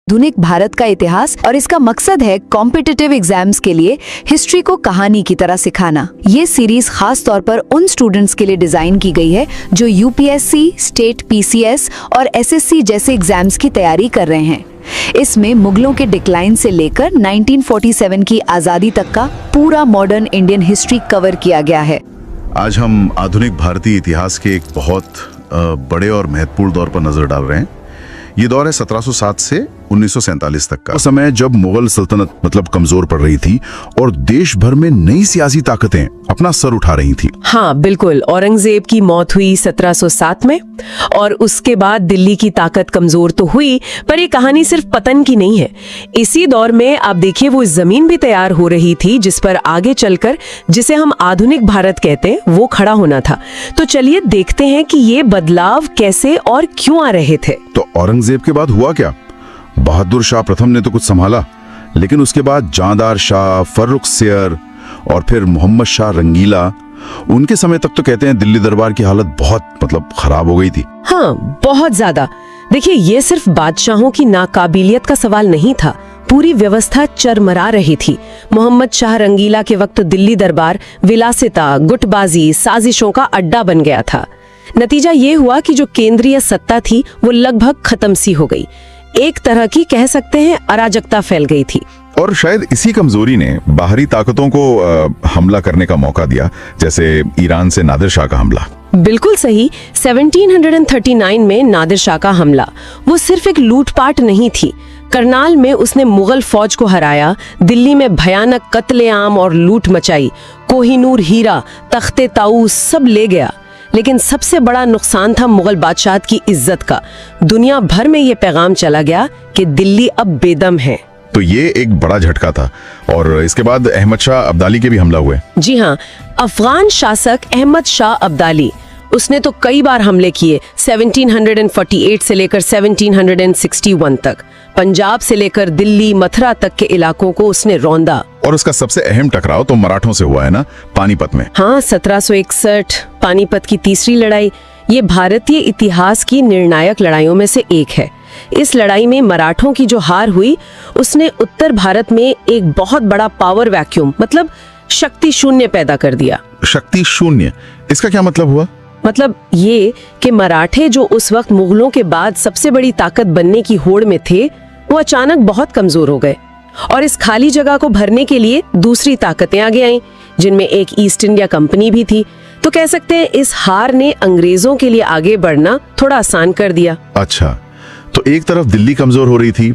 आधुनिक भारत का इतिहास और इसका मकसद है कॉम्पिटिटिव एग्जाम्स के लिए हिस्ट्री को कहानी की तरह सिखाना। ये सीरीज खास तौर पर उन स्टूडेंट्स के लिए डिजाइन की गई है जो यूपीएससी, स्टेट पीसीएस और एसएससी जैसे एग्जाम्स की तैयारी कर रहे हैं। इसमें मुगलों के डिक्लाइन से लेकर 1947 की आजादी तक का पूरा मॉडर्न इंडियन हिस्ट्री कवर किया गया है। आज हम आधुनिक भारतीय इतिहास के एक बहुत बड़े और महत्वपूर्ण दौर पर नजर डाल रहे हैं। ये दौर है 1707 से 1947 तक का। उस समय जब मुगल सल्तनत मतलब कमजोर पड़ रही थी और देश भर में नई सियासी ताकतें अपना सर उठा रही थी। हाँ बिल्कुल, औरंगजेब की मौत हुई 1707 में और उसके बाद दिल्ली की ताकत कमजोर तो हुई, पर ये कहानी सिर्फ पतन की नहीं है। इसी दौर में आप देखिए वो जमीन भी तैयार हो रही थी जिस पर आगे चलकर जिसे हम आधुनिक भारत कहते हैं वो खड़ा होना था। तो चलिए देखते हैं कि ये बदलाव कैसे और क्यों आ रहे थे। तो औरंगजेब के बाद हुआ क्या? बहादुर शाह प्रथम ने तो कुछ संभाला, लेकिन उसके बाद जहांदार शाह, फर्रुखसियर और फिर मोहम्मद शाह रंगीला, उनके समय तक तो कहते हैं दिल्ली दरबार की हालत बहुत खराब हो गई थी। हाँ, बहुत ज्यादा। देखिए ये सिर्फ बादशाहों की नाकाबिलियत का सवाल नहीं था, पूरी व्यवस्था चरमरा रही थी। मोहम्मद शाह रंगीला के वक्त दिल्ली दरबार विलासिता, गुटबाजी, साजिशों का अड्डा बन गया था। नतीजा ये हुआ कि जो केंद्रीय सत्ता थी वो लगभग खत्म सी हो गई। एक तरह की कह सकते हैं अराजकता फैल गई थी। और शायद इसी कमजोरी ने बाहरी ताकतों को हमला करने का मौका दिया, जैसे ईरान से नादिर शाह का हमला। बिल्कुल सही। 1739 में नादिर शाह का हमला वो सिर्फ एक लूटपाट नहीं थी। करनाल में उसने मुगल फौज को हराया, दिल्ली में भयानक कत्लेआम और लूट मचाई, कोहिनूर हीरा, तख्ते ताऊस सब ले गया। लेकिन सबसे बड़ा नुकसान था मुगल बादशाह की इज्जत का। दुनिया भर में ये पैगाम चला गया कि दिल्ली अब बेदम है। तो ये एक बड़ा झटका था। और इसके बाद अहमद शाह अब्दाली के भी हमला हुए। जी हाँ, अफगान शासक अहमद शाह अब्दाली, उसने तो कई बार हमले किए। 1748 से लेकर 1761 तक पंजाब से लेकर दिल्ली, मथुरा तक के इलाकों को उसने रौंदा। और उसका सबसे अहम टकराव तो मराठों से हुआ है ना, पानीपत में। हाँ, 1761 पानीपत की तीसरी लड़ाई, ये भारतीय इतिहास की निर्णायक लड़ाइयों में से एक है। इस लड़ाई में मराठों की जो हार हुई उसने उत्तर भारत में एक बहुत बड़ा पावर वैक्यूम मतलब शक्ति शून्य पैदा कर दिया। शक्ति शून्य, इसका क्या मतलब हुआ? मतलब ये कि मराठे जो उस वक्त मुगलों के बाद सबसे बड़ी ताकत बनने की होड़ में थे, वो अचानक बहुत कमजोर हो गए। और इस खाली जगह को भरने के लिए दूसरी ताकतें आगे आईं, जिनमें एक ईस्ट इंडिया कंपनी भी थी। तो कह सकते हैं इस हार ने अंग्रेजों के लिए आगे बढ़ना थोड़ा आसान कर दिया। अच्छा, तो एक तरफ दिल्ली कमजोर हो रही थी,